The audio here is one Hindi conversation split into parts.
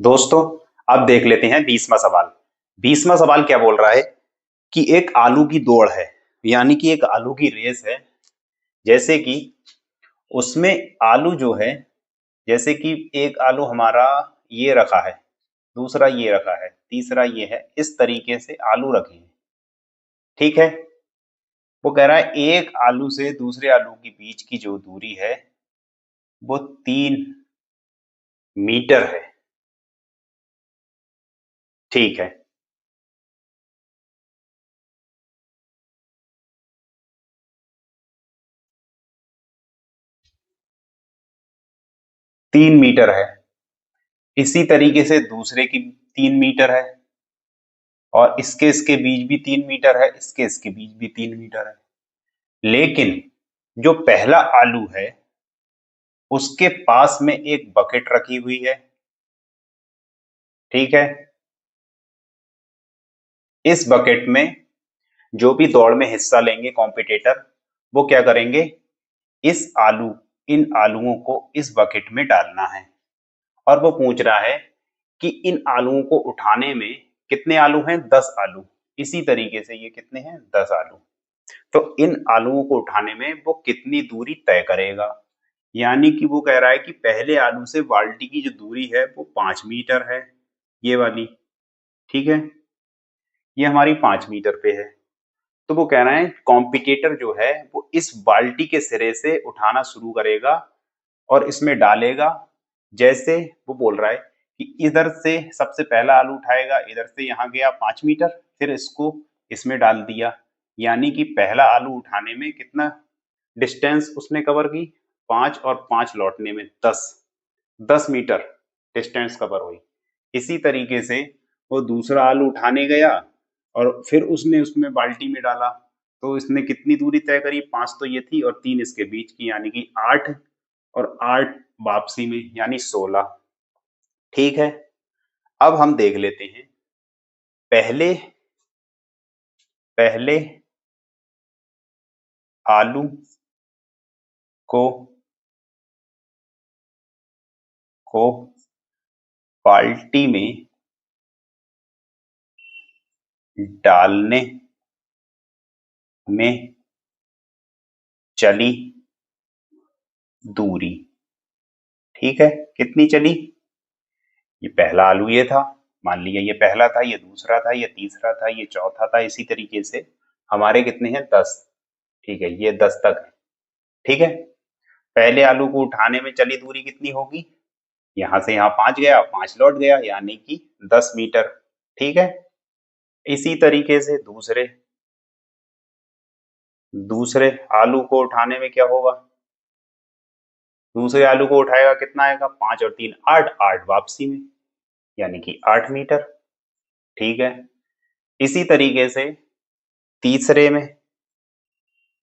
दोस्तों, अब देख लेते हैं 20वां सवाल। 20वां सवाल क्या बोल रहा है कि एक आलू की दौड़ है, यानी कि एक आलू की रेस है। जैसे कि उसमें आलू जो है, जैसे कि एक आलू हमारा ये रखा है, दूसरा ये रखा है, तीसरा ये है, इस तरीके से आलू रखे हैं। ठीक है। वो कह रहा है एक आलू से दूसरे आलू के बीच की जो दूरी है वो 3 मीटर है। ठीक है। 3 मीटर है। इसी तरीके से दूसरे की 3 मीटर है, और इसके इसके बीच भी 3 मीटर है, इसके इसके बीच भी 3 मीटर है। लेकिन जो पहला आलू है उसके पास में एक बकेट रखी हुई है। ठीक है। इस बकेट में जो भी दौड़ में हिस्सा लेंगे कॉम्पिटिटर, वो क्या करेंगे, इस आलू इन आलुओं को इस बकेट में डालना है। और वो पूछ रहा है कि इन आलुओं को उठाने में कितने आलू हैं, 10 आलू। इसी तरीके से ये कितने हैं, 10 आलू। तो इन आलुओं को उठाने में वो कितनी दूरी तय करेगा। यानी कि वो कह रहा है कि पहले आलू से बाल्टी की जो दूरी है वो 5 मीटर है, ये वाली। ठीक है। ये हमारी 5 मीटर पे है। तो वो कह रहे हैं कॉम्पिटिटर जो है वो इस बाल्टी के सिरे से उठाना शुरू करेगा और इसमें डालेगा। जैसे वो बोल रहा है कि इधर से सबसे पहला आलू उठाएगा, इधर से यहाँ गया 5 मीटर, फिर इसको इसमें डाल दिया। यानी कि पहला आलू उठाने में कितना डिस्टेंस उसने कवर की, 5, और 5 लौटने में 10, 10 मीटर डिस्टेंस कवर हुई। इसी तरीके से वो दूसरा आलू उठाने गया और फिर उसने उसमें बाल्टी में डाला, तो इसने कितनी दूरी तय करी, 5 तो ये थी और 3 इसके बीच की, यानी कि 8, और 8 वापसी में, यानी 16। ठीक है। अब हम देख लेते हैं पहले पहले आलू को को बाल्टी में डालने में चली दूरी। ठीक है। कितनी चली, ये पहला आलू ये था, मान लिया ये पहला था, ये दूसरा था, ये तीसरा था, ये चौथा था, इसी तरीके से हमारे कितने हैं, 10। ठीक है, ये 10 तक है। ठीक है। पहले आलू को उठाने में चली दूरी कितनी होगी, यहां से यहाँ 5 गया, 5 लौट गया, यानी कि 10 मीटर। ठीक है। इसी तरीके से दूसरे दूसरे आलू को उठाने में क्या होगा, दूसरे आलू को उठाएगा, कितना आएगा, 5 और 3 8, 8 वापसी में, यानी कि 8 मीटर। ठीक है। इसी तरीके से तीसरे में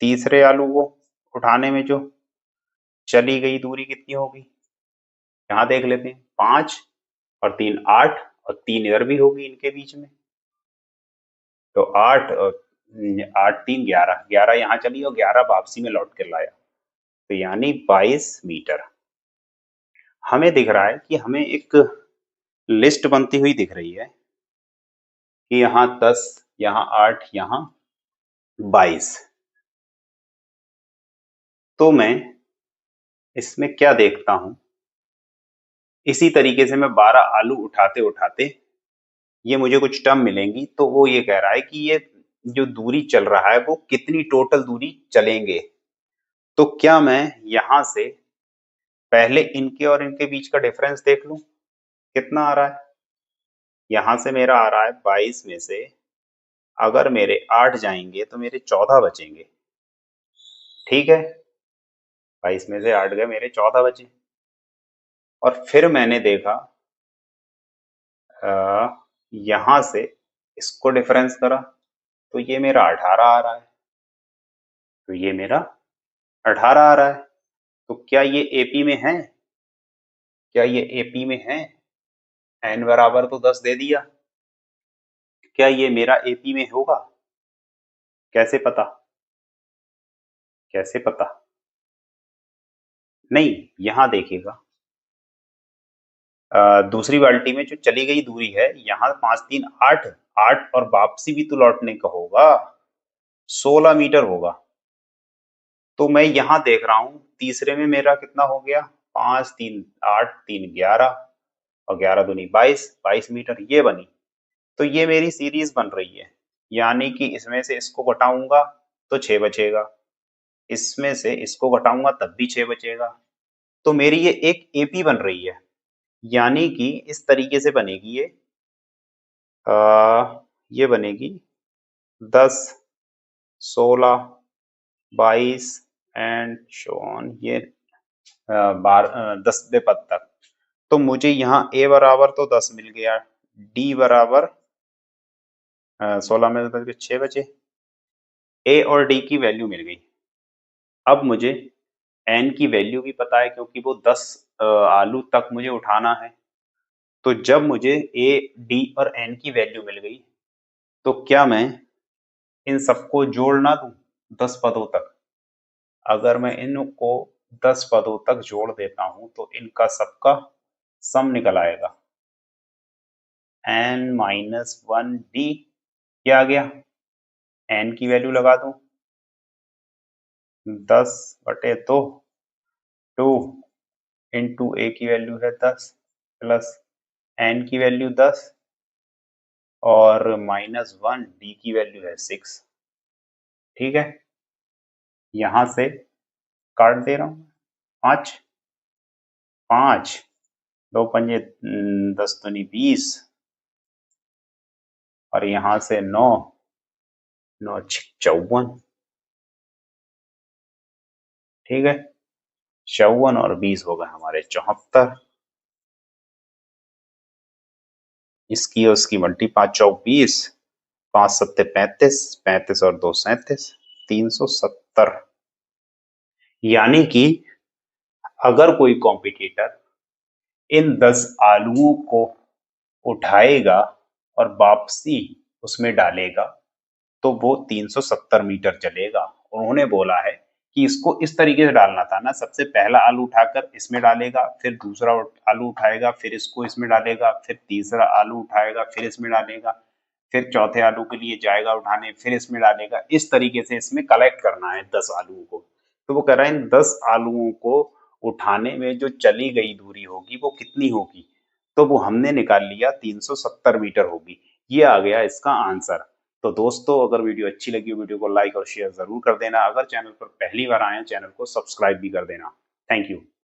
तीसरे आलू को उठाने में जो चली गई दूरी कितनी होगी, यहाँ देख लेते हैं, 5 और 3 8, और 3 इधर भी होगी इनके बीच में, तो 8 और 8 3 11, 11 यहाँ चली और 11 वापसी में लौट कर लाया, तो यानी 22 मीटर। हमें दिख रहा है कि हमें एक लिस्ट बनती हुई दिख रही है कि यहाँ 10, यहाँ 8, यहाँ 22। तो मैं इसमें क्या देखता हूं, इसी तरीके से मैं 12 आलू उठाते उठाते ये मुझे कुछ टर्म मिलेंगी, तो वो ये कह रहा है कि ये जो दूरी चल रहा है वो कितनी टोटल दूरी चलेंगे। तो क्या मैं यहां से पहले इनके और इनके बीच का डिफरेंस देख लूं, कितना आ रहा है। यहां से मेरा आ रहा है 22 में से अगर मेरे 8 जाएंगे तो मेरे 14 बचेंगे। ठीक है। 22 में से 8 गए, मेरे 14 बचे। और फिर मैंने देखा, यहां से इसको डिफरेंस करा, तो ये मेरा 18 आ रहा है, तो ये मेरा 18 आ रहा है। तो क्या ये एपी में है, क्या ये एपी में है, एन बराबर तो 10 दे दिया, क्या ये मेरा एपी में होगा, कैसे पता, कैसे पता, नहीं, यहां देखिएगा, दूसरी बाल्टी में जो चली गई दूरी है, यहाँ 5 3 8, 8 और वापसी भी तो लौटने का होगा, 16 मीटर होगा। तो मैं यहाँ देख रहा हूँ तीसरे में मेरा कितना हो गया, 5 3 8 3 11 और 11 दूनी 22, 22 मीटर ये बनी। तो ये मेरी सीरीज बन रही है, यानी कि इसमें से इसको घटाऊंगा तो 6 बचेगा, इसमें से इसको घटाऊंगा तब भी 6 बचेगा। तो मेरी ये एक एपी बन रही है, यानी कि इस तरीके से बनेगी ये बनेगी 10 16 22 एंड सो ऑन, ये 10वें पद तक। तो मुझे यहाँ ए बराबर तो 10 मिल गया, डी बराबर 16 में 6 बचे, ए और डी की वैल्यू मिल गई। अब मुझे एन की वैल्यू भी पता है, क्योंकि वो 10 आलू तक मुझे उठाना है। तो जब मुझे ए डी और एन की वैल्यू मिल गई, तो क्या मैं इन सबको जोड़ ना दूं 10 पदों तक? अगर मैं इनको 10 पदों तक जोड़ देता हूं तो इनका सबका सम निकल आएगा, n माइनस 1 डी। क्या आ गया, n की वैल्यू लगा दूं 10/2, 2 इंटू ए की वैल्यू है 10 प्लस n की वैल्यू 10 और माइनस 1 डी की वैल्यू है 6। ठीक है, यहां से काट दे रहा हूं, 5 5 2 पंजे 10 दूनी 20 और यहां से 9 9 54। ठीक है, 54 और 20 हो गए हमारे 74। इसकी और उसकी मल्टी 5 चौक 20, 5 सत्ते 35, 35 और 2 37, 370। यानी कि अगर कोई कॉम्पिटिटर इन 10 आलुओं को उठाएगा और वापसी उसमें डालेगा तो वो 370 मीटर चलेगा। उन्होंने बोला है कि इसको इस तरीके से डालना था ना, सबसे पहला आलू उठाकर इसमें डालेगा, फिर दूसरा आलू उठाएगा, फिर इसको इसमें डालेगा, फिर तीसरा आलू उठाएगा, फिर इसमें डालेगा, फिर चौथे आलू के लिए जाएगा उठाने, फिर इसमें डालेगा। इस तरीके से इसमें कलेक्ट करना है 10 आलुओं को। तो वो कह रहा है इन 10 आलुओं को उठाने में जो चली गई दूरी होगी वो कितनी होगी, तो वो हमने निकाल लिया 370 मीटर होगी। ये आ गया इसका आंसर। तो दोस्तों, अगर वीडियो अच्छी लगी हो, वीडियो को लाइक और शेयर जरूर कर देना। अगर चैनल पर पहली बार आए हैं, चैनल को सब्सक्राइब भी कर देना। Thank you.